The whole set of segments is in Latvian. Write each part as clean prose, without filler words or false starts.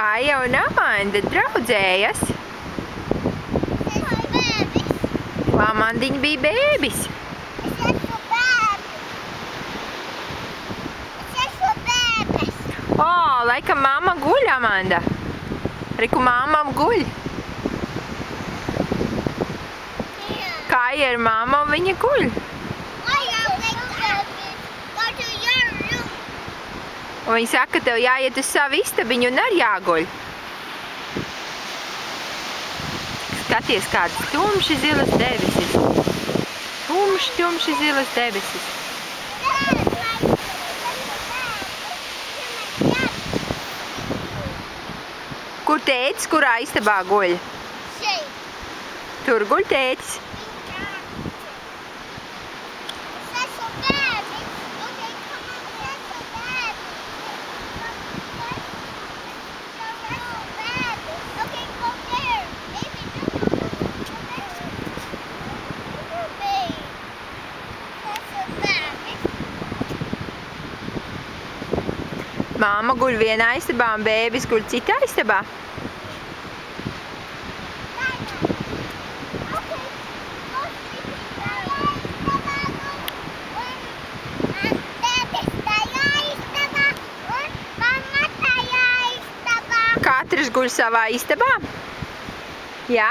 Kaija un Amanda draudzējas. Amandiņa bija bēbis. O, laikam mamma guļ, Amanda. Riku, mamma guļ. Kaija ir mamma un viņa guļ. Un viņa saka, ka tev jāiet uz savu istabiņu un arī jāguļ. Skaties, kādas tumši zilas debesis. Tumši zilas debesis. Kur tētis, kurā istabā guļ? Šeit. Tur guļ tētis. Māma guļ vienā istabā un bēbis guļ citā istabā. Katrs guļ savā istabā? Jā?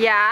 Jā?